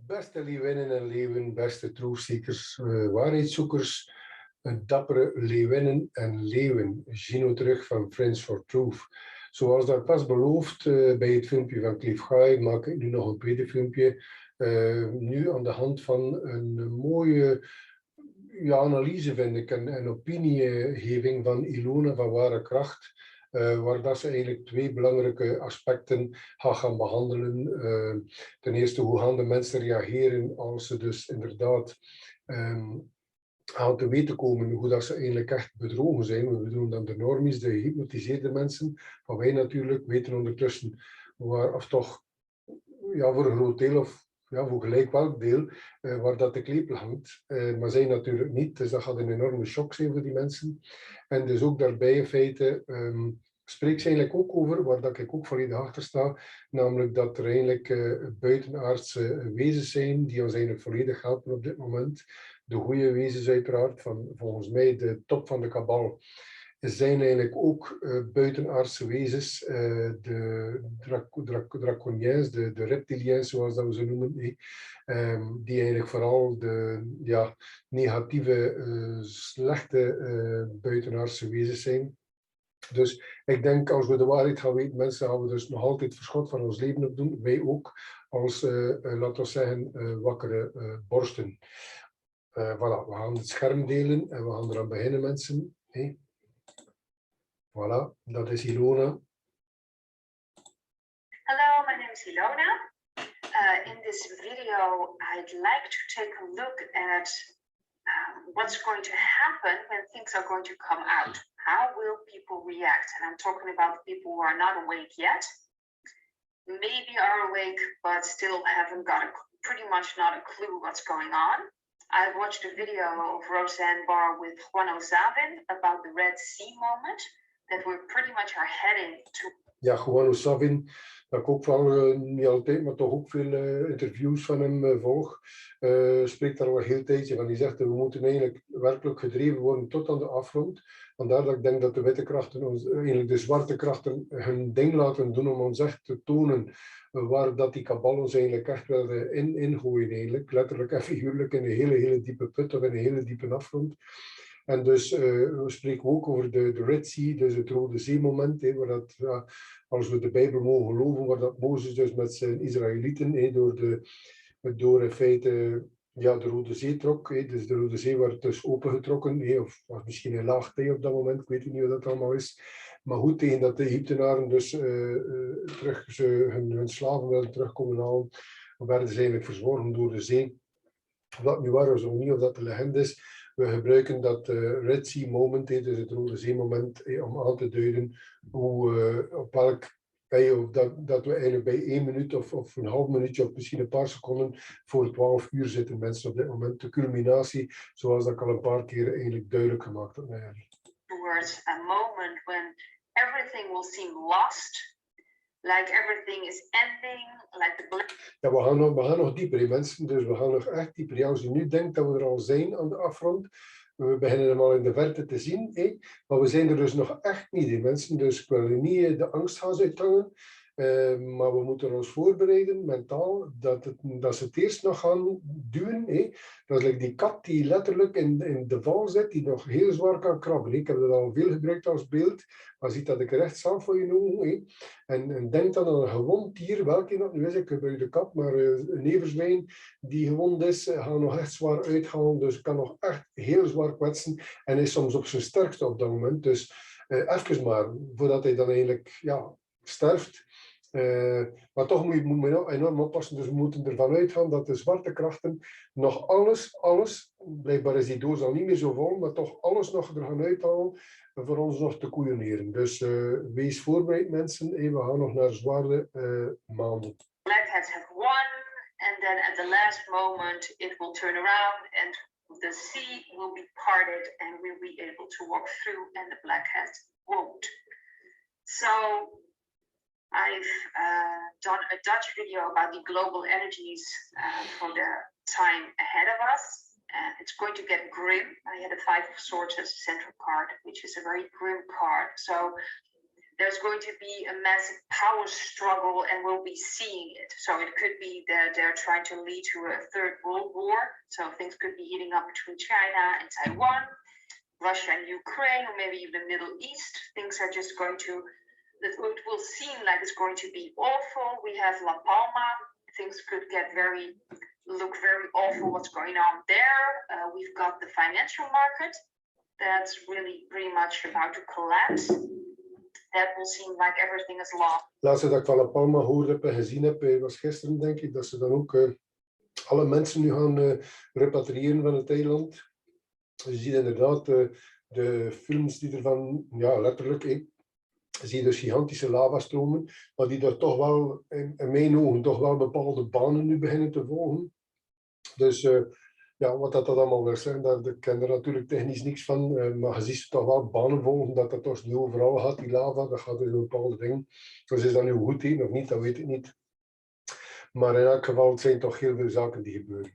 Beste leeuwinnen en leeuwen, beste troostseekers, waarheidszoekers, dappere leeuwinnen en leeuwen. Gino terug van Friends for Truth. Zoals daar pas beloofd bij het filmpje van Cliff High, maak ik nu nog een tweede filmpje. Nu aan de hand van een mooie analyse, vind ik, en opiniegeving van Ilona van Ware Kracht. Waar dat ze eigenlijk twee belangrijke aspecten gaan behandelen. Ten eerste, hoe gaan de mensen reageren als ze dus inderdaad gaan te weten komen hoe dat ze eigenlijk echt bedrogen zijn. We bedoelen dan de normies, de gehypnotiseerde mensen. Maar wij natuurlijk weten ondertussen, of toch voor een groot deel, of voor gelijk welk deel, waar dat de klepel hangt. Maar zij natuurlijk niet. Dus dat gaat een enorme shock zijn voor die mensen. En dus ook daarbij in feite spreekt ze eigenlijk ook over, waar dat ik ook volledig achter sta, namelijk dat er eigenlijk buitenaardse wezens zijn die ons eigenlijk volledig helpen op dit moment. De goede wezens uiteraard, van volgens mij de top van de kabal, zijn eigenlijk ook buitenaardse wezens, de draconiens, de reptiliens zoals dat we ze noemen, die eigenlijk vooral de negatieve, slechte buitenaardse wezens zijn. Dus ik denk, als we de waarheid gaan weten, mensen, gaan we dus nog altijd verschot van ons leven op doen. Wij ook, als, laten we zeggen, wakkere borsten. Voilà, we gaan het scherm delen en we gaan eraan beginnen, mensen. Hey. Voilà, dat is Ilona. Hello, my name is Ilona. In this video, I'd like to take a look at what's going to happen when things are going to come out. How will people react? And I'm talking about people who are not awake yet. Maybe are awake, but still haven't got pretty much not a clue what's going on. I've watched a video of Roseanne Barr with Bronnen-Sources about the Red Sea moment, that we're pretty much are heading to. Ja, Bronnen-Sources, dat ik ook wel niet altijd, maar toch ook veel interviews van hem volg, spreekt daar al een heel tijdje van. Die zegt dat we moeten eigenlijk werkelijk gedreven worden tot aan de afgrond. Vandaar dat ik denk dat de witte krachten, eigenlijk de zwarte krachten, hun ding laten doen om ons echt te tonen waar dat die kabal ons eigenlijk echt wel ingooien eigenlijk. Letterlijk en figuurlijk in een hele diepe put of in een hele diepe afgrond. En dus we spreken ook over de Red Sea, dus het Rode Zee moment, waar dat, als we de Bijbel mogen geloven, waar dat Mozes dus met zijn Israëlieten door in feite de Rode Zee trok. Dus de Rode Zee werd dus opengetrokken, of was misschien een laag tij op dat moment, ik weet niet hoe dat allemaal is. Maar goed, tegen dat de Egyptenaren dus terug hun slaven wilden terugkomen halen, werden ze eigenlijk verzworven door de zee. Of dat nu waar is of niet, of dat de legende is. We gebruiken dat Red Sea moment, dus het Rode Zee moment, om aan te duiden hoe, op welk, of dat we eigenlijk bij 1 minuut of een half minuutje of misschien een paar seconden voor 12 uur zitten, mensen, op dit moment. De culminatie, zoals dat ik al een paar keer eigenlijk duidelijk gemaakt heb. Towards a moment when everything will seem lost. Like everything is ending, like the... Ja, we gaan nog dieper, mensen. Dus we gaan nog echt dieper. Ja, als je nu denkt dat we er al zijn aan de afgrond, we beginnen hem al in de verte te zien, maar we zijn er dus nog echt niet, mensen. Dus ik wil niet de angst gaan uithangen, maar we moeten ons voorbereiden, mentaal, dat ze het eerst nog gaan duwen. Dat is like die kat die letterlijk in de val zit, die nog heel zwaar kan krabben. Ik heb dat al veel gebruikt als beeld, maar ziet dat ik rechtsaf voor je ogen. En denk dan aan een gewond dier, welke dat nu is. Ik gebruik de kat, maar een everzwijn die gewond is, gaat nog echt zwaar uithalen. Dus kan nog echt heel zwaar kwetsen en is soms op zijn sterkste op dat moment. Dus even maar, voordat hij dan eigenlijk sterft. Maar toch moet je enorm oppassen. Dus we moeten ervan uitgaan dat de zwarte krachten nog alles, blijkbaar is die doos al niet meer zo vol, maar toch alles nog er gaan uithalen voor ons nog te koeioneren. Dus wees voorbereid, mensen. We gaan nog naar zware maanden. Blackheads have won, and then at the last moment it will turn around and the sea will be parted and we'll be able to walk through and the blackheads won't. So I've done a Dutch video about the global energies for the time ahead of us. It's going to get grim. I had a 5 of Swords as a central card, which is a very grim card. So there's going to be a massive power struggle and we'll be seeing it. So it could be that they're trying to lead to a third world war. So things could be heating up between China and Taiwan, Russia and Ukraine, or maybe even the Middle East. Things are just going to, it will seem like it's going to be awful. We have La Palma. Things could look very awful what's going on there. We've got the financial market that's really pretty much about to collapse. That will seem like everything is lost. Laatste dat ik van La Palma hoorde heb en gezien heb, was gisteren denk ik, dat ze dan ook alle mensen nu gaan repatriëren van het eiland. Je ziet inderdaad de films die ervan, ja letterlijk, zie je dus gigantische lavastromen, maar die daar toch wel, in mijn ogen, toch wel bepaalde banen nu beginnen te volgen. Dus ja, wat dat allemaal wil zijn, daar ken er natuurlijk technisch niks van, maar je ziet ze toch wel banen volgen, dat toch niet overal gaat, die lava, dat gaat dus een bepaalde dingen. Dus is dat nu goed heen of niet, dat weet ik niet. Maar in elk geval, het zijn toch heel veel zaken die gebeuren.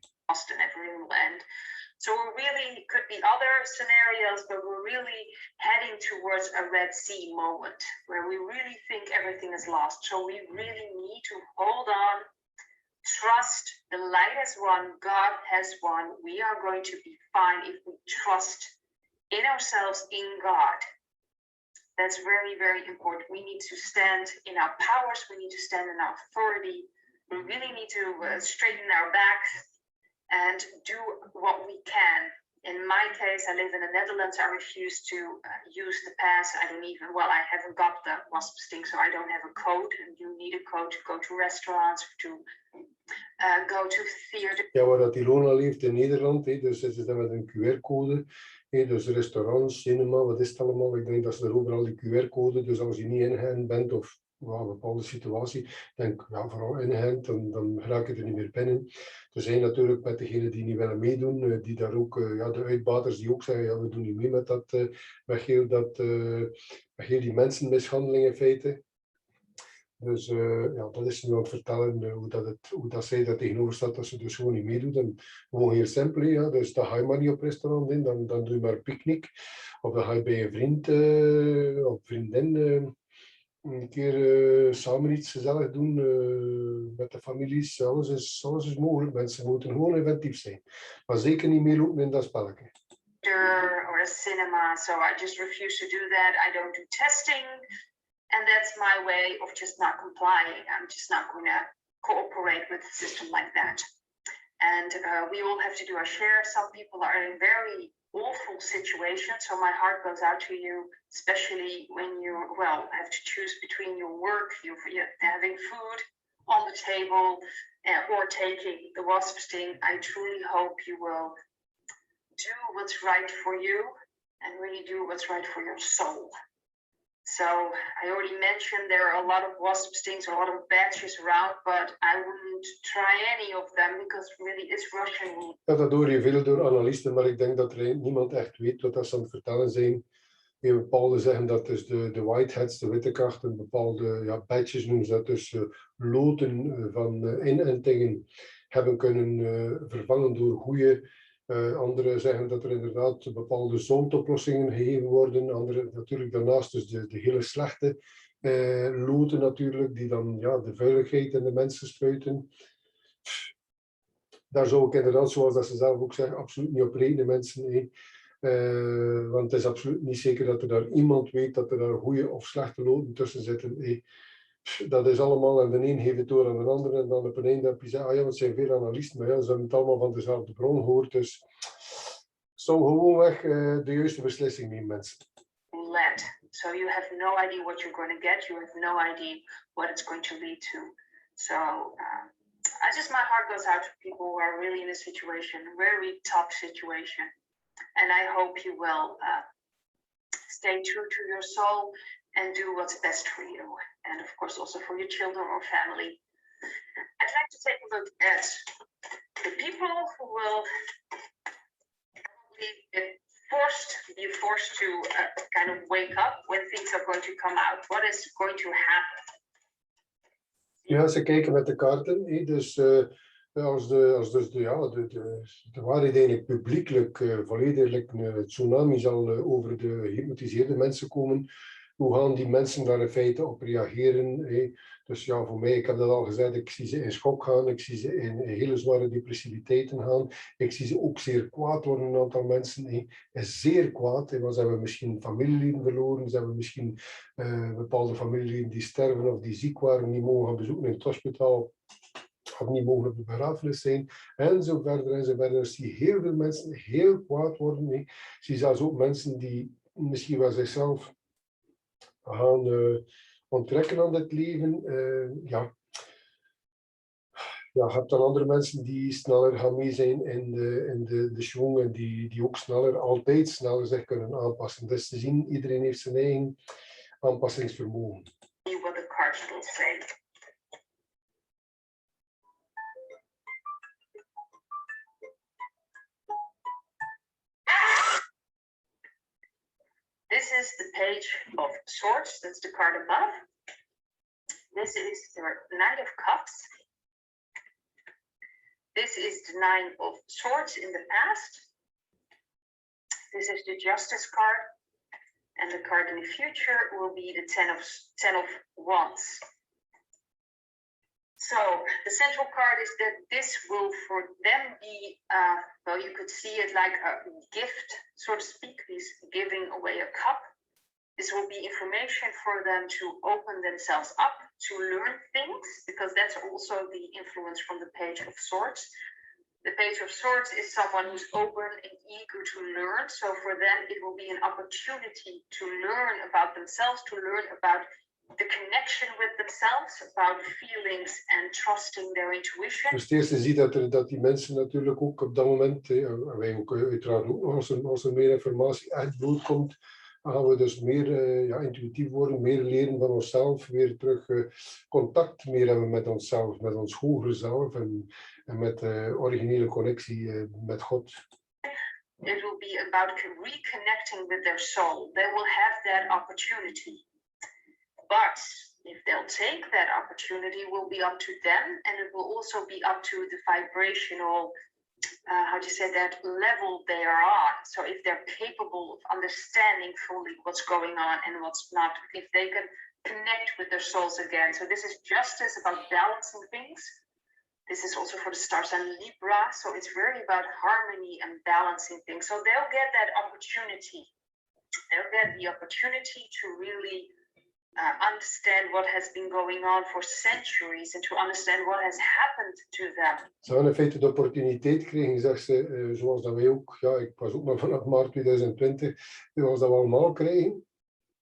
So we really could be other scenarios, but we're really heading towards a Red Sea moment where we really think everything is lost. So we really need to hold on, trust the light has won, God has won. We are going to be fine if we trust in ourselves, in God. That's very, very important. We need to stand in our powers. We need to stand in our authority. We really need to straighten our backs and do what we can. In my case, I live in the Netherlands. I refuse to use the pass. I haven't got the wasp sting, so I don't have a code. And you need a code to go to restaurants, to go to theater. Ja, waar dat Ilona leeft in Nederland, dus is dat met een QR-code. Dus restaurants, cinema, wat is het allemaal? Ik denk dat ze er overal die QR-code, dus als je niet ingeënt bent of een bepaalde situatie, denk ja, vooral ingeënt, dan raak je er niet meer binnen. Er zijn natuurlijk met degenen die niet willen meedoen, die daar ook, ja, de uitbaters die ook zeggen, ja, we doen niet mee met dat, met heel die mensenmishandeling in feite. Dus ja, dat is nu aan het vertellen hoe dat zij daar tegenover staat, dat ze dus gewoon niet meedoet. En gewoon heel simpel, ja, dus dan ga je maar niet op restaurant in, dan doe je maar een picknick. Of dan ga je bij een vriend of vriendin een keer samen iets gezellig doen met de families. Alles is mogelijk, mensen moeten gewoon inventief zijn. Maar zeker niet meelopen in dat spelletje. Or a cinema, so I just refuse to do that. I don't do testing. And that's my way of just not complying. I'm just not going to cooperate with a system like that. And we all have to do our share. Some people are in very awful situations, so my heart goes out to you, especially when you, have to choose between your work, you're having food on the table, or taking the wasp sting. I truly hope you will do what's right for you and really do what's right for your soul. So I already mentioned there are a lot of wasp stings, a lot of badges around, but I wouldn't try any of them because really it's Russian. Ja, dat hoor je veel door analisten, maar ik denk dat er niemand echt weet wat ze aan het vertellen zijn. Bepaalde zeggen dat dus de whiteheads, de witte krachten, bepaalde badges noemen ze dat, dus loten van inentingen hebben kunnen vervangen door goede. Anderen zeggen dat er inderdaad bepaalde zoutoplossingen gegeven worden. Anderen natuurlijk daarnaast dus de hele slechte loten natuurlijk, die dan de vuiligheid in de mensen spuiten. Daar zou ik inderdaad, zoals dat ze zelf ook zeggen, absoluut niet op rekenen mensen. Want het is absoluut niet zeker dat er daar iemand weet dat er daar goede of slechte loten tussen zitten. Dat is allemaal, en de een geeft het door aan de andere, en dan op een einde heb je gezegd, het zijn veel analisten, maar ja, ze hebben het allemaal van dezelfde bron gehoord, dus zo gewoonweg de juiste beslissing nemen, mensen. So you have no idea what you're going to get, you have no idea what it's going to lead to. So my heart goes out to people who are really in a situation, a very tough situation, and I hope you will stay true to your soul and do what's best for you, and of course also for your children or family. I'd like to take a look at the people who will probably be forced to kind of wake up when things are going to come out. What is going to happen? Ja, ze kijken met de kaarten, dus als de waarheid eigenlijk publiekelijk volledig een tsunami zal over de gehypnotiseerde mensen komen, hoe gaan die mensen daar in feite op reageren? Dus ja, voor mij, ik heb dat al gezegd, ik zie ze in schok gaan, ik zie ze in hele zware depressiviteiten gaan, ik zie ze ook zeer kwaad worden, een aantal mensen, zeer kwaad, want ze hebben misschien familieleden verloren, ze hebben misschien bepaalde familieleden die sterven of die ziek waren, die mogen gaan bezoeken in het hospitaal, of niet mogen op de begrafenis zijn, en zo verder en zo verder. Dus zie heel veel mensen heel kwaad worden. Ik zie zelfs ook mensen die misschien wel zichzelf gaan onttrekken aan het leven. Ja, je hebt dan andere mensen die sneller gaan mee zijn in de schwung en die ook altijd sneller zich kunnen aanpassen. Dus te zien, iedereen heeft zijn eigen aanpassingsvermogen. What the cards will say. This is the page of swords, that's the card above. This is the Knight of Cups. This is the Nine of Swords in the past. This is the Justice card. And the card in the future will be the Ten of Wands. So the central card is that this will for them be, well, you could see it like a gift, so to speak. He's giving away a cup. This will be information for them to open themselves up, to learn things, because that's also the influence from the Page of Swords. The Page of Swords is someone who's open and eager to learn. So for them, it will be an opportunity to learn about themselves, to learn about the connection with themselves, about feelings and trusting their intuition. Dus het eerste ziet dat die mensen natuurlijk ook op dat moment, en wij ook uiteraard ook nog als er meer informatie echt blootkomt, dan gaan we dus meer intuïtief worden, meer leren van onszelf, weer terug contact meer hebben met onszelf, met ons hogere zelf en met originele connectie met God. It will be about reconnecting with their soul. They will have that opportunity. But if they'll take that opportunity, will be up to them, and it will also be up to the vibrational, how do you say that, level they are on. So if they're capable of understanding fully what's going on and what's not, if they can connect with their souls again. So this is justice, about balancing things. This is also for the stars and Libra, so it's very about harmony and balancing things. So they'll get that opportunity. They'll get the opportunity to really understand what has been going on for centuries and to understand what has happened to them. Ze gaan in feite de opportuniteit krijgen, zegt ze, zoals dat wij ook, ja, ik was ook maar vanaf maart 2020, zoals dat we allemaal krijgen.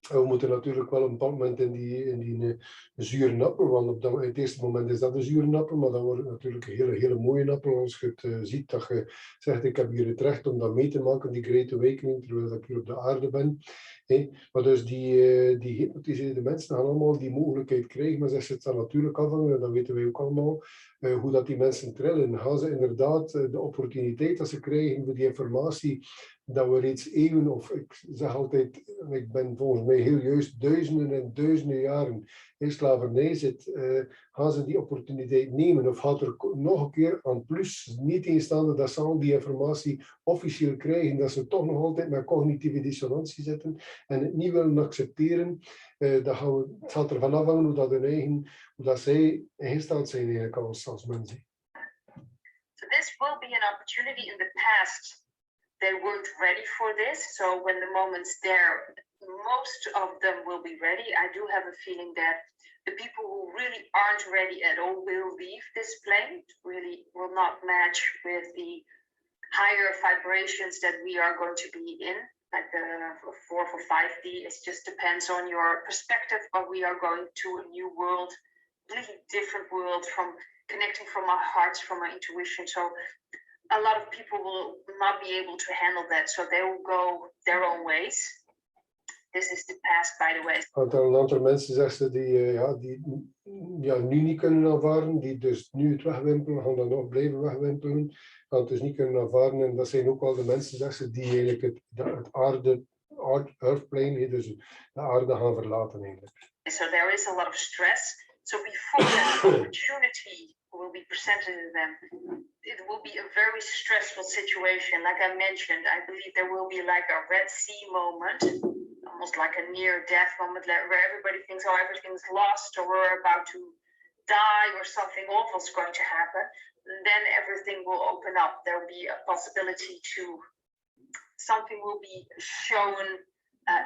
We moeten natuurlijk wel op een bepaald moment in die zure appel, want op het eerste moment is dat een zure appel, maar dan wordt het natuurlijk een hele mooie appel als je het ziet dat je zegt, ik heb hier het recht om dat mee te maken, die Great Awakening, terwijl ik hier op de aarde ben. Maar dus die gehypnotiseerde mensen gaan allemaal die mogelijkheid krijgen, maar ze dan natuurlijk afhangen, en dat weten wij ook allemaal, hoe dat die mensen trillen. Gaan ze inderdaad de opportuniteit dat ze krijgen voor die informatie, dat we reeds eeuwen, of ik zeg altijd, ik ben volgens mij heel juist duizenden en duizenden jaren in slavernij zit, gaan ze die opportuniteit nemen? Of gaat er nog een keer aan plus, niet tegenstaande dat ze al die informatie officieel krijgen, dat ze toch nog altijd met cognitieve dissonantie zitten en het niet willen accepteren, het gaat ervan afhangen hoe dat zij ingesteld zijn eigenlijk als mensen. So this will be an opportunity. In the past, they weren't ready for this. So when the moment's there, most of them will be ready. I do have a feeling that the people who really aren't ready at all will leave this plane. Really will not match with the higher vibrations that we are going to be in. Like the 4 for 5D, it just depends on your perspective, but we are going to a new world, completely different world, from connecting from our hearts, from our intuition. So a lot of people will not be able to handle that, so they will go their own ways. This is the past, by the way. Een aantal mensen, zegt ze, die nu niet kunnen aanvaarden, die dus nu het wegwimpelen, gaan dan nog blijven wegwimpelen, gaan het dus niet kunnen aanvaarden. En dat zijn ook wel de mensen, zegt ze, die eigenlijk het earthplane, dus de aarde gaan verlaten eigenlijk. So there is a lot of stress. So before that opportunity will be presented to them, it will be a very stressful situation. Like I mentioned, I believe there will be like a Red Sea moment, a almost like a near-death moment where everybody thinks, oh, everything's lost or we're about to die or something awful is going to happen, then everything will open up. There will be a possibility to, something will be shown,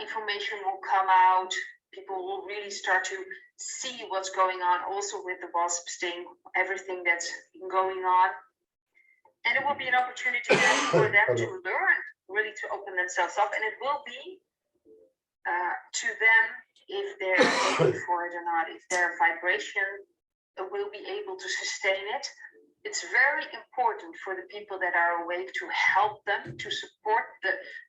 information will come out, people will really start to see what's going on, also with the wasp sting, everything that's going on. And it will be an opportunity then for them to learn, really to open themselves up, and it will be to them, if they're ready for it or not, if their vibration will be able to sustain it. It's very important for the people that are awake to help them, to support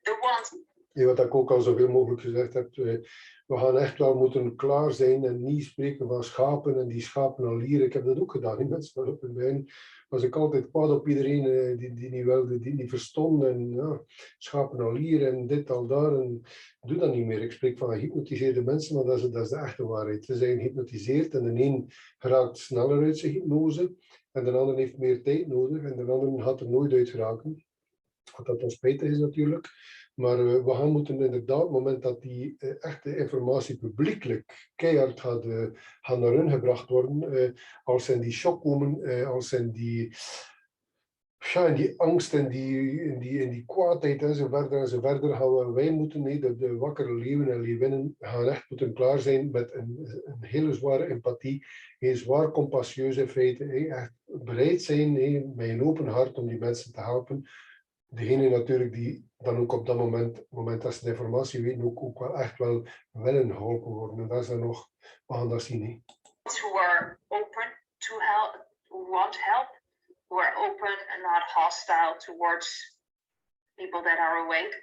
the ones. Wat ik ook al zoveel mogelijk gezegd heb, we gaan echt wel moeten klaar zijn en niet spreken van schapen en die schapen al lieren. Ik heb dat ook gedaan in mensen op het begin. Was ik altijd kwaad op iedereen die niet wilde, die niet verstond. En ja, schapen al lieren en dit al daar. En ik doe dat niet meer. Ik spreek van gehypnotiseerde mensen, maar dat is de echte waarheid. Ze zijn gehypnotiseerd en de een geraakt sneller uit zijn hypnose. En de ander heeft meer tijd nodig en de ander gaat er nooit uit geraken. Wat dat dan spijtig is natuurlijk. Maar we gaan moeten inderdaad, op het moment dat die echte informatie publiekelijk keihard gaat naar hun gebracht worden, als ze in die shock komen, als ze in die angst en in die kwaadheid en zo verder gaan wij moeten, de wakkere leeuwen en leeuwinnen gaan echt moeten klaar zijn met een hele zware empathie, een zwaar compassieus in feite, echt bereid zijn met een open hart om die mensen te helpen. Degene natuurlijk die dan ook op dat moment dat ze de informatie weten, ook wel echt wel willen geholpen worden. En dat is dan nog, we gaan dat zien. Who are open to help, who want help, who are open and not hostile towards people that are awake.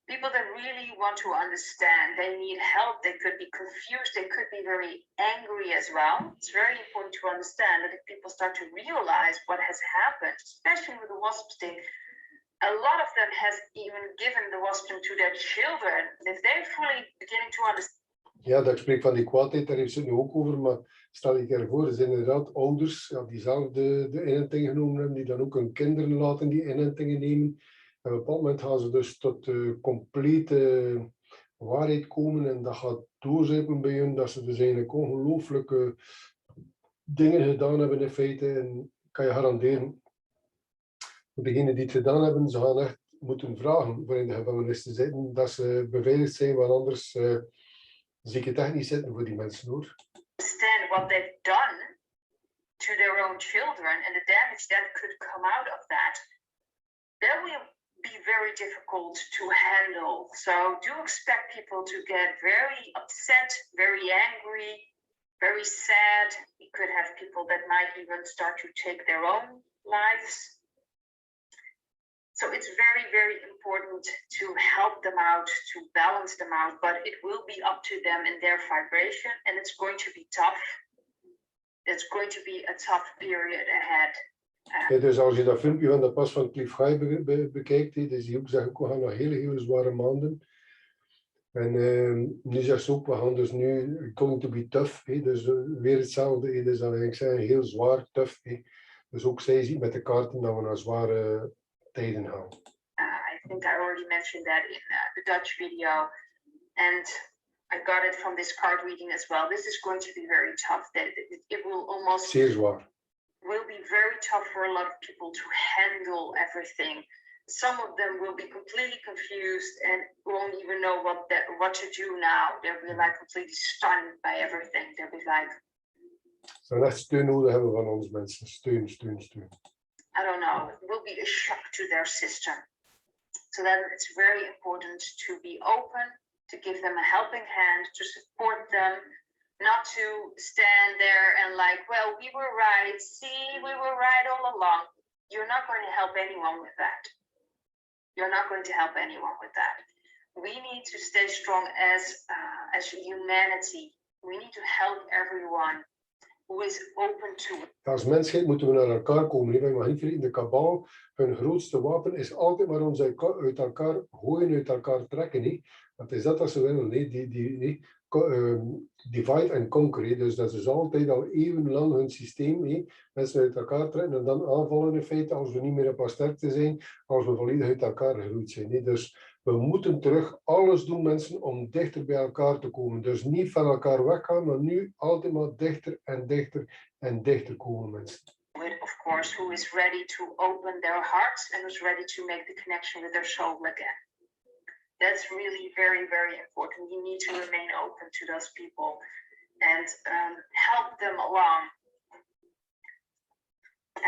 People that really want to understand, they need help, they could be confused, they could be very angry as well. It's very important to understand that if people start to realize what has happened, especially with the wasp sting, a lot of them has even given the wasp sting to their children. If they're fully beginning to understand. Ja, dat spreekt van die kwaadheid, daar heeft ze het nu ook over, maar stel je keer voor, er zijn inderdaad ouders die zelf de inentingen genomen hebben, die dan ook hun kinderen laten die inentingen nemen. En op een bepaald moment gaan ze dus tot de complete waarheid komen en dat gaat doorzeppen bij hun, dat ze dus eigenlijk ongelooflijke dingen gedaan hebben in feite. En kan je garanderen, degenen die het gedaan hebben, ze gaan echt moeten vragen voor in de gevangenis te zitten, dat ze beveiligd zijn, want anders zie ik het echt niet zitten voor die mensen hoor. Understand what they've done to their own children and the damage that could come out of that, that will be very difficult to handle. So do expect people to get very upset, very angry, very sad. You could have people that might even start to take their own lives. So it's very, very important to help them out, to balance them out, but it will be up to them and their vibration, and it's going to be tough. It's going to be a tough period ahead. Ja, dus als je dat filmpje van de pas van Cliff High bekijkt, dus die ook zegt, we gaan nog hele zware maanden. En nu zegt ze ook, we gaan dus nu going to be tough. Dus weer hetzelfde, dus dan ik zeg heel zwaar, tough. Dus ook zij ziet met de kaarten dat we naar zware tijden gaan. I think I already mentioned that in the Dutch video, and I got it from this card reading as well. This is going to be very tough. It will almost zeer zwaar. Will be very tough for a lot of people to handle everything. Some of them will be completely confused and won't even know what to do now. They'll be like completely stunned by everything. They'll be like, ze gaan echt steun nodig hebben van ons mensen. Steun. I don't know. It will be a shock to their system. So then it's very important to be open, to give them a helping hand, to support them. Not to stand there and like, well, we were right. See, we were right all along. You're not going to help anyone with that. You're not going to help anyone with that. We need to stay strong as humanity. We need to help everyone who is open to it. Als mensheid moeten we naar elkaar komen. Wij mag niet vergeten, de kabal, hun grootste wapen is altijd maar ons uit elkaar gooien, uit elkaar trekken. Want is dat wat ze willen? Divide and conquer. Dus dat is altijd al eeuwenlang hun systeem. Mensen uit elkaar trekken en dan aanvallen in feite als we niet meer op our sterkte zijn, als we volledig uit elkaar geroeid zijn. Dus We moeten terug alles doen, mensen, om dichter bij elkaar te komen. Dus niet van elkaar weggaan, maar nu altijd maar dichter en dichter en dichter komen, mensen. With, of course, who is ready to open their hearts and who's ready to make the connection with their soul again. That's really very, very important. You need to remain open to those people and help them along.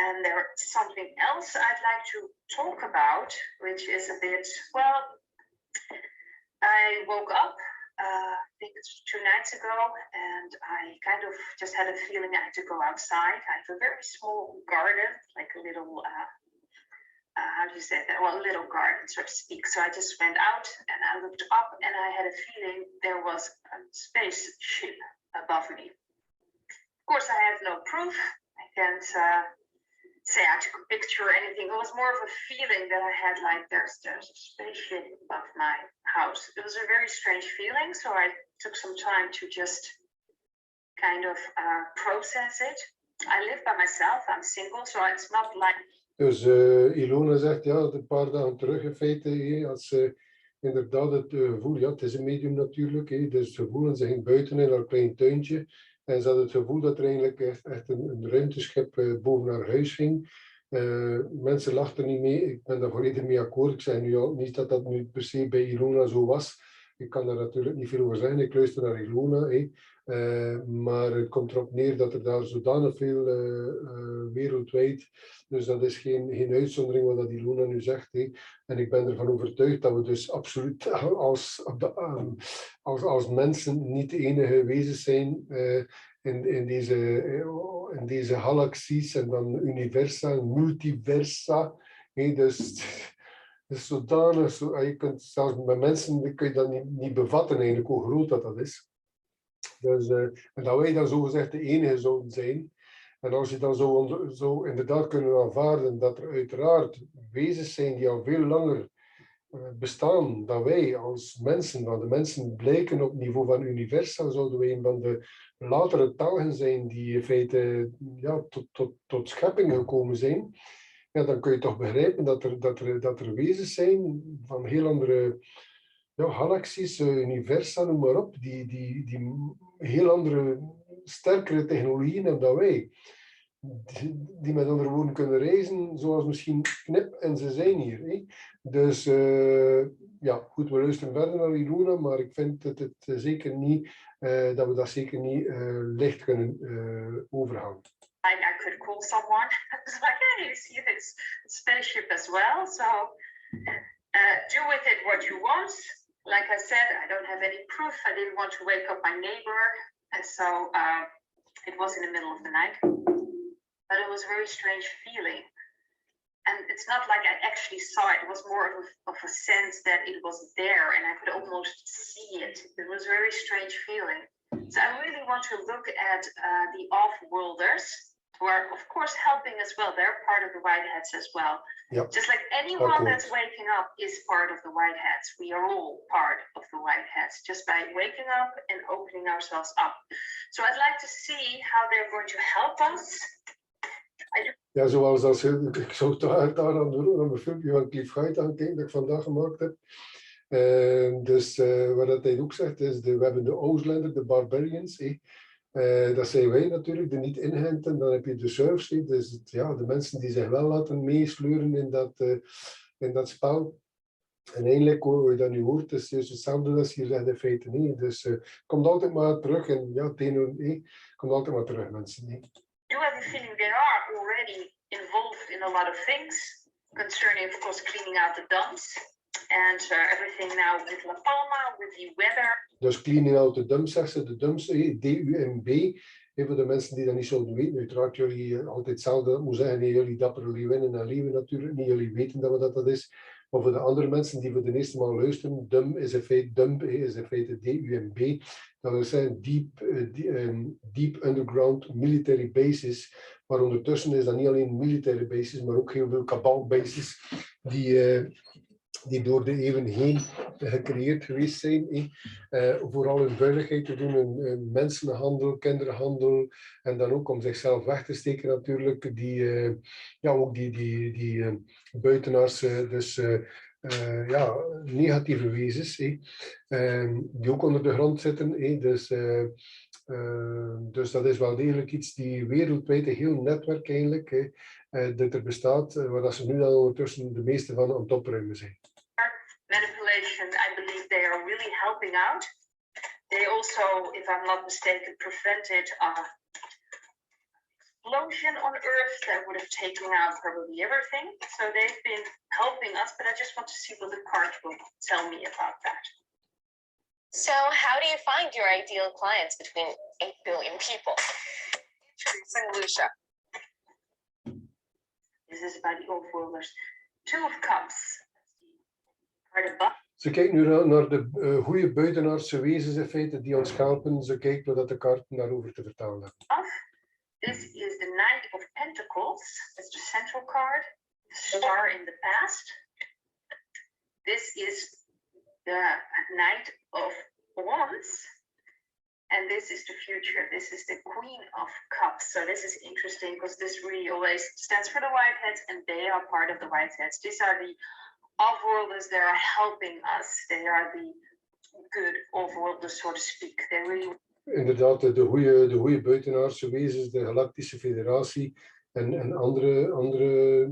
And there's something else I'd like to talk about, which is a bit, well, I woke up, I think it's 2 nights ago, and I kind of just had a feeling I had to go outside. I have a very small garden, like a little, how do you say that? Well, a little garden, so to speak. So I just went out and I looked up and I had a feeling there was a spaceship above me. Of course, I have no proof. I can't say I took a picture or anything. It was more of a feeling that I had, like there's a spaceship above my house. It was a very strange feeling, so I took some time to just kind of process it. I live by myself, I'm single, so it's not like... Dus Ilona zegt, ja, een paar dagen terug in feite, als ze inderdaad het gevoel, ja, het is een medium natuurlijk, dus het gevoel, en ze ging buiten in haar klein tuintje, en ze had het gevoel dat er eigenlijk echt een ruimteschip boven haar huis ging. Mensen lachten niet mee, ik ben daar volledig mee akkoord. Ik zei nu al niet dat dat nu per se bij Ilona zo was. Ik kan daar natuurlijk niet veel over zeggen, ik luister naar Ilona. Maar het komt erop neer dat er daar zodanig veel wereldwijd, dus dat is geen uitzondering wat dat Ilona nu zegt. En ik ben ervan overtuigd dat we dus absoluut als mensen niet de enige wezens zijn in deze galaxies en dan universa, multiversa. Dus zodanig, je kunt zelfs met mensen kun je dat niet bevatten eigenlijk, hoe groot dat is. Dus, en dat wij dan zogezegd de enige zouden zijn. En als je dan zo inderdaad kunnen aanvaarden dat er uiteraard wezens zijn die al veel langer bestaan dan wij als mensen. Want de mensen blijken op niveau van universa, zouden wij een van de latere talen zijn die in feite ja, tot schepping gekomen zijn. Ja, dan kun je toch begrijpen dat er wezens zijn van heel andere galaxies, universa, noem maar op, die heel andere, sterkere technologieën hebben dan wij. Die met andere woorden kunnen reizen, zoals misschien knip en ze zijn hier. Dus ja, goed, we luisteren verder naar Ilona, maar ik vind dat het zeker niet, dat we dat zeker niet licht kunnen overhouden. I could call someone. I was like, hey, you see this spaceship as well, so do with it what you want. Like I said, I don't have any proof. I didn't want to wake up my neighbor, and so it was in the middle of the night. But it was a very strange feeling. And it's not like I actually saw it. It was more of a sense that it was there and I could almost see it. It was a very strange feeling. So I really want to look at the off-worlders, who are, of course, helping as well. They're part of the Whiteheads as well. Yep. Just like anyone that's waking up is part of the Whiteheads. We are all part of the Whiteheads, just by waking up and opening ourselves up. So I'd like to see how they're going to help us. Ja, zoals als ik zou daar aan doen, aan mijn filmpje van Cliff Guide aan kijken dat ik vandaag gemaakt heb. Dus wat dat hij ook zegt is, we hebben de Oostlander, de Barbarians. Dat zijn wij natuurlijk, de niet-inhenten. Dan heb je de Serfs, dus ja, de mensen die zich wel laten meesleuren in dat spel. En eigenlijk, hoe je dat nu hoort, is juist hetzelfde als je zegt in feite. Dus komt altijd maar terug en ja, komt altijd maar terug, mensen. You have a feeling they are already involved in a lot of things concerning, of course, cleaning out the dumps and everything now with La Palma, with the weather. Dus cleaning out the dumps, zegt ze, de dumps, DUMB. Voor de mensen die dat niet zouden weten, uiteraard jullie altijd hetzelfde moet zeggen, jullie dappere leeuwinnen en leeuwen natuurlijk, niet jullie weten dat dat is. Maar voor de andere mensen die voor de eerste maal luisteren, dump is in feite DUMB. Dat zijn deep underground military bases. Maar ondertussen is dat niet alleen military bases, maar ook heel veel kabalbases die door de eeuwen heen gecreëerd geweest zijn. Vooral hun veiligheid te doen, mensenhandel, kinderhandel. En dan ook om zichzelf weg te steken natuurlijk. Ook die buitenaardse, dus negatieve wezens, die ook onder de grond zitten. Dus dat is wel degelijk iets die wereldwijd een heel netwerk eigenlijk dat er bestaat, waar dat ze nu al ondertussen de meeste van aan het opruimen zijn. Manipulation, I believe they are really helping out. They also, if I'm not mistaken, prevented an explosion on Earth that would have taken out probably everything. So they've been helping us, but I just want to see what the card will tell me about that. So how do you find your ideal clients between 8 billion people? Interesting, Lucia. This is about the overworlders. 2 of Cups. Card above. Ze kijkt nu naar de goede buitenaardse wezens in feite die ons helpen. Ze kijkt wat de kaarten daarover te vertellen hebben. This is the Knight of Pentacles. That's the central card. The star in the past. This is the Knight of Wands. And this is the future. This is the Queen of Cups. So this is interesting because this really always stands for the Whiteheads and they are part of the Whiteheads. These are the off-worlders that are helping us. They are the good off-worlders, so to speak. They really... Inderdaad, de goede buitenaardse wezens, de Galactische Federatie en andere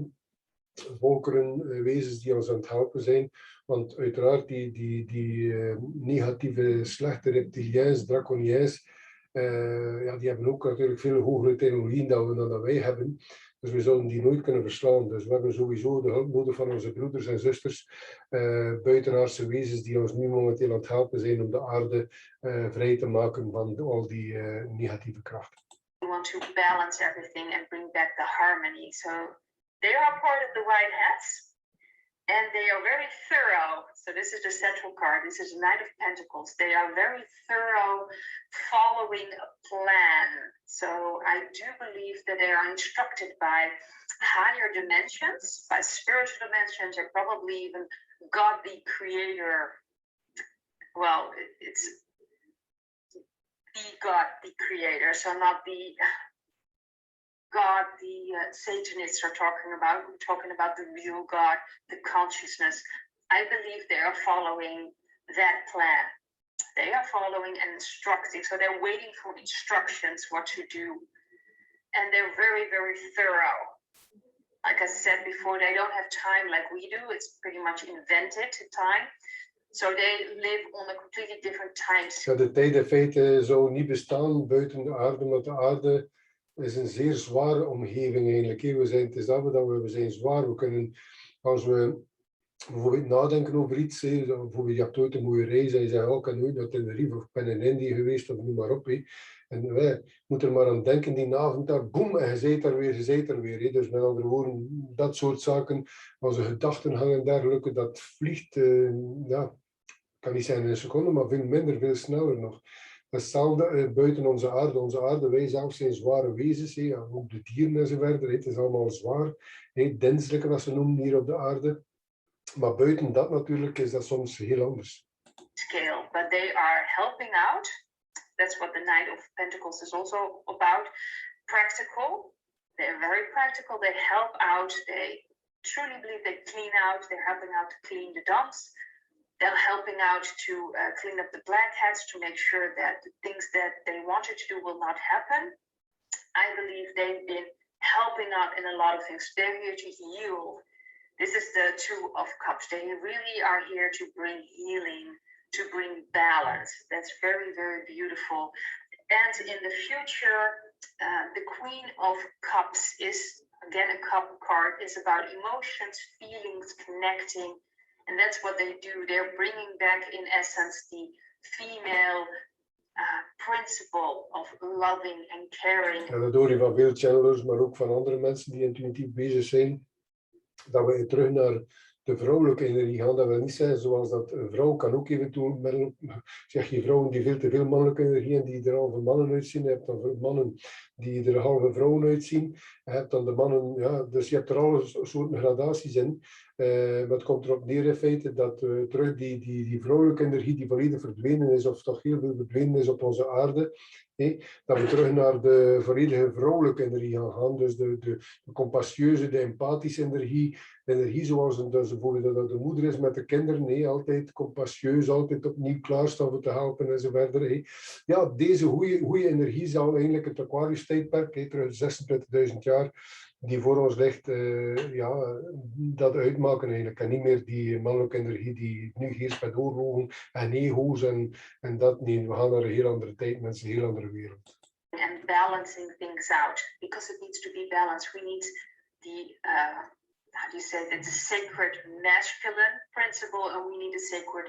volkeren, wezens die ons aan het helpen zijn. Want uiteraard die negatieve, slechte reptiliëns, draconiëns, die hebben ook natuurlijk veel hogere technologieën dan wij hebben. Dus we zouden die nooit kunnen verslaan. Dus we hebben sowieso de hulp nodig van onze broeders en zusters, buitenaardse wezens die ons nu momenteel aan het helpen zijn om de aarde vrij te maken van al die negatieve krachten. We want to balance everything and bring back the harmony. So they are part of the Whiteheads. And they are very thorough. So this is the central card. This is the Knight of Pentacles. They are very thorough, following a plan. So I do believe that they are instructed by higher dimensions, by spiritual dimensions, or probably even God the Creator. Well, it's the God the Creator, so not the God the Satanists are talking about. We're talking about the real God, the consciousness. I believe they are following that plan. They are following and instructing. So they're waiting for instructions what to do. And they're very, very thorough. Like I said before, they don't have time like we do. It's pretty much invented time. So they live on a completely different time. Ja, de tijd in feite zou niet bestaan buiten de aarde, want de aarde is een zeer zware omgeving eigenlijk. Het is dat we zijn zwaar. We kunnen, als we bijvoorbeeld nadenken over iets, bijvoorbeeld je hebt ooit een mooie reis en je zegt, ik ben nooit naar Tenerife of ben in Indië geweest, of noem maar op. En wij moeten er maar aan denken, die avond daar, boem, en je zit er weer. Dus met andere woorden, dat soort zaken, onze gedachtengang en dergelijke, dat vliegt, kan niet zijn in een seconde, maar veel minder, veel sneller nog. Hetzelfde buiten onze aarde. Onze aarde, wij zelf zijn zware wezens, ook de dieren en zo verder. Het is allemaal zwaar, denselijke wat ze noemen hier op de aarde. Maar buiten dat natuurlijk is dat soms heel anders. Scale, but they are helping out. That's what the Knight of Pentacles is also about. Practical. They're very practical. They help out. They truly believe they clean out. They're helping out to clean the dumps. They're helping out to clean up the blackheads, to make sure that the things that they wanted to do will not happen. I believe they've been helping out in a lot of things. They're here to heal. This is the Two of Cups. They really are here to bring healing, to bring balance. That's very, very beautiful. And in the future, the Queen of Cups is, again, a cup card, is about emotions, feelings, connecting. And that's what they do. They're bringing back, in essence, the female principle of loving and caring. Ja, dat hoor je van veel channelers, maar ook van andere mensen die intuïtief bezig zijn. Dat we terug naar de vrouwelijke energie gaan. Dat wil niet zijn zoals dat een vrouw kan ook eventueel, zeg je vrouwen die veel te veel mannelijke energie en die er al voor mannen uitzien. Je hebt dan mannen die er halve vrouwen uitzien. Je hebt dan de mannen, ja, dus je hebt er alle soorten gradaties in. Maar het komt erop neer in feite dat terug die vrouwelijke energie die volledig verdwenen is, of toch heel veel verdwenen is op onze aarde, dat we terug naar de volledige vrouwelijke energie gaan. Dus de compassieuze, de empathische energie, de energie zoals bijvoorbeeld de moeder is met de kinderen, altijd compassieus, altijd opnieuw klaarstaan voor te helpen en zo verder. Ja, deze goede energie zal eigenlijk het Aquarius-tijdperk, terug 26.000 jaar, die voor ons ligt, dat uitmaken eigenlijk. En niet meer die mannelijke energie die nu heerst met oorlogen en ego's en dat. Nee, we gaan naar een heel andere tijd, mensen, een heel andere wereld. And balancing things out, because it needs to be balanced. We need the, how do you say that, the sacred masculine principle, and we need a sacred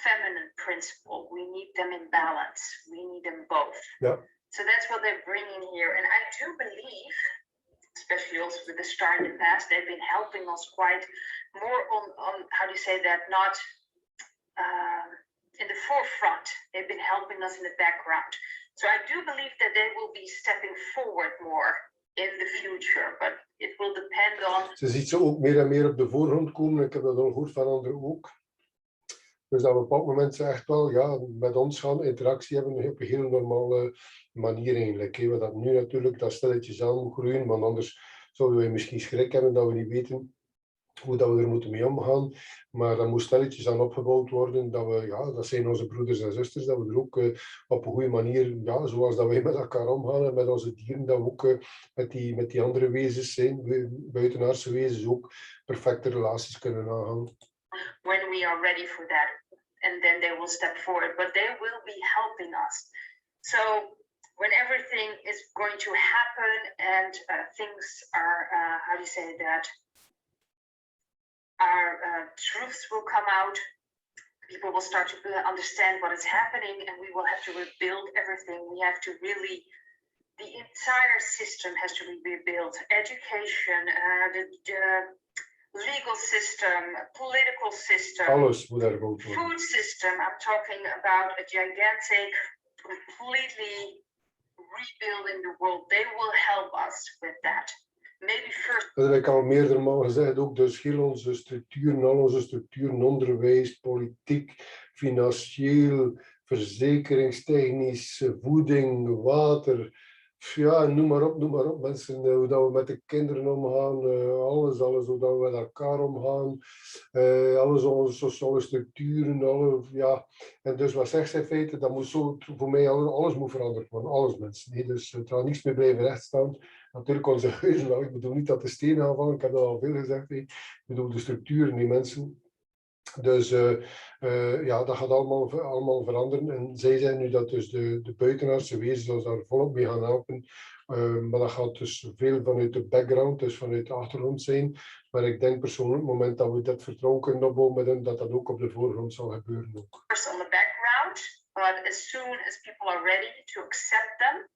feminine principle. We need them in balance. We need them both. Yeah. So that's what they're bringing here. And I do believe, especially also with the star in the past, they've been helping us quite more on how do you say that, not in the forefront. They've been helping us in the background. So I do believe that they will be stepping forward more in the future, but it will depend on... Ze ziet ze ook meer en meer op de voorgrond komen. Ik heb dat al gehoord van anderen ook. Dus dat we op een bepaald moment echt wel met ons gaan interactie hebben op een heel normale manier eigenlijk. Wat dat nu natuurlijk dat stilletjes aan moet groeien, want anders zouden wij misschien schrik hebben dat we niet weten hoe dat we er moeten mee omgaan. Maar dat moet stelletjes aan opgebouwd worden. Dat zijn onze broeders en zusters, dat we er ook op een goede manier, zoals dat wij met elkaar omgaan en met onze dieren, dat we ook met die andere wezens zijn, buitenaardse wezens, ook perfecte relaties kunnen aangaan. When we are ready for that, and then they will step forward, but they will be helping us. So when everything is going to happen and things are, how do you say that, our truths will come out, people will start to understand what is happening, and we will have to rebuild everything. We have to really, the entire system has to be rebuilt. Education, the legal system, political system, alles moet daar gebouwd worden. Food system. I'm talking about a gigantic, completely rebuilding the world. They will help us with that. Maybe first. Dat heb ik al meerdere malen gezegd, ook dus heel onze structuren, al onze structuren, onderwijs, politiek, financieel, verzekeringstechnisch, voeding, water. Ja, noem maar op mensen, hoe dat we met de kinderen omgaan, alles, hoe dat we met elkaar omgaan, alles onze sociale structuren, En dus wat zegt ze in feite, dat moet zo, voor mij alles moet veranderd worden, alles mensen. Nee, dus het gaat niets meer blijven rechtstaan. Natuurlijk onze huizen wel, ik bedoel niet dat de stenen aanvallen, ik heb dat al veel gezegd, ik bedoel de structuren, die mensen. Dus dat gaat allemaal veranderen. En zij zijn nu dat dus de buitenaardse wezens daar volop mee gaan helpen. Maar dat gaat dus veel vanuit de background, dus vanuit de achtergrond zijn. Maar ik denk persoonlijk, op het moment dat we dat vertrouwen kunnen opbouwen met hen, dat dat ook op de voorgrond zal gebeuren. Ook. First on the background, but as soon as people are ready to accept them,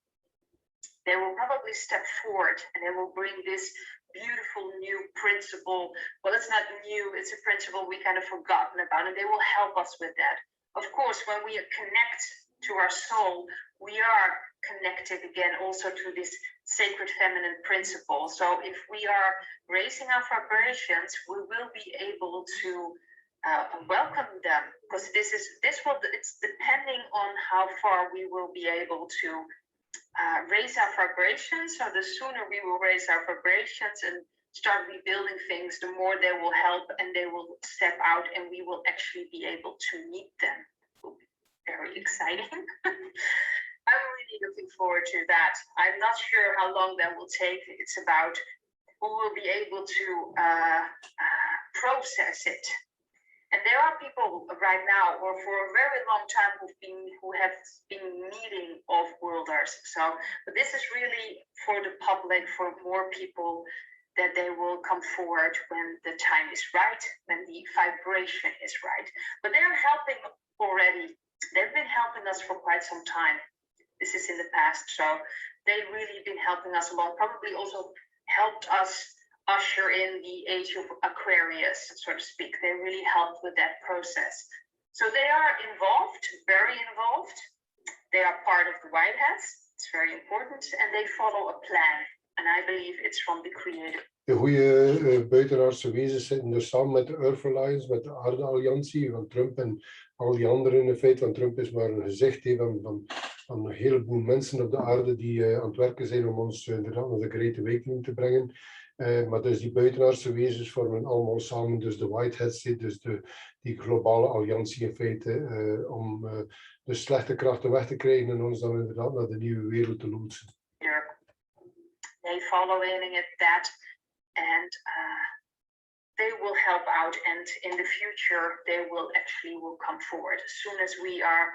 they will probably step forward and they will bring this beautiful new principle. Well, it's not new, it's a principle we kind of forgotten about, and they will help us with that. Of course, when we connect to our soul, we are connected again also to this sacred feminine principle. So if we are raising our vibrations, we will be able to welcome them, because it's depending on how far we will be able to raise our vibrations. So the sooner we will raise our vibrations and start rebuilding things, the more they will help and they will step out and we will actually be able to meet them. It will be very exciting. I'm really looking forward to that. I'm not sure how long that will take. It's about who will be able to process it. And there are people right now, or for a very long time, who have been needing of worlders. So, but this is really for the public, for more people, that they will come forward when the time is right, when the vibration is right. But they are helping already. They've been helping us for quite some time. This is in the past, so they've really been helping us along. Probably also helped us usher in the age of Aquarius, so to speak. They really helped with that process. So they are involved, very involved. They are part of the White Hats. It's very important. And they follow a plan. And I believe it's from the Creator. De goede buitenaardse wezens zitten dus samen met de Earth Alliance, met de Aarde-alliantie van Trump en al die anderen in feite. Want Trump is maar een gezicht van een heleboel mensen op de aarde die aan het werken zijn om ons inderdaad naar de Great Awakening te brengen. Maar dus die buitenaardse wezens vormen allemaal samen dus de Whiteheads, dus die globale alliantie in feite, om de slechte krachten weg te krijgen en ons dan inderdaad naar de nieuwe wereld te loodsen. They following it that, and they will help out, and in the future they will come forward as soon as we are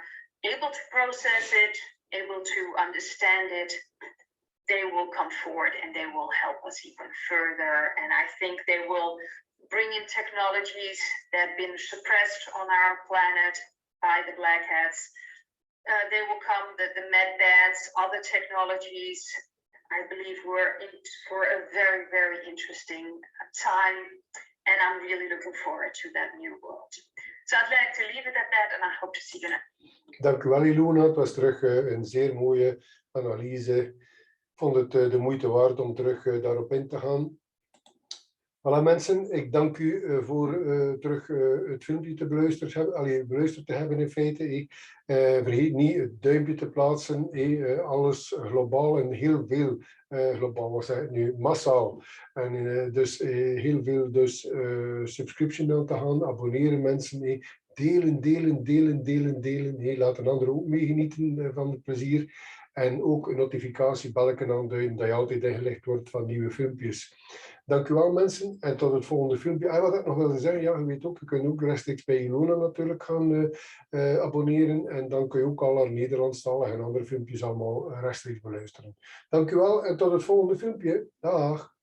able to process it, able to understand it. They will come forward and they will help us even further, and I think they will bring in technologies that have been suppressed on our planet by the black hats. They will come, the med beds, other technologies. I believe we're in for a very, very interesting time, and I'm really looking forward to that new world. So I'd like to leave it at that, and I hope to see you next. Dank u wel, Ilona. Het was terug een zeer mooie analyse. Ik vond het de moeite waard om terug daarop in te gaan. Voilà mensen, ik dank u voor terug het filmpje te beluisterd te hebben in feite. Vergeet niet het duimpje te plaatsen. Alles globaal en heel veel globaal, wat zeg ik nu, massaal. En dus heel veel subscription aan te gaan, abonneren mensen. Delen. Laat een ander ook meegenieten van het plezier. En ook een notificatiebelletje aanduiden dat je altijd ingelicht wordt van nieuwe filmpjes. Dank u wel mensen en tot het volgende filmpje. En wat ik nog wilde zeggen, ja, je weet ook, je kunt ook rechtstreeks bij Ilona natuurlijk gaan abonneren. En dan kun je ook al haar Nederlandstalige en andere filmpjes allemaal rechtstreeks beluisteren. Dank u wel en tot het volgende filmpje. Dag!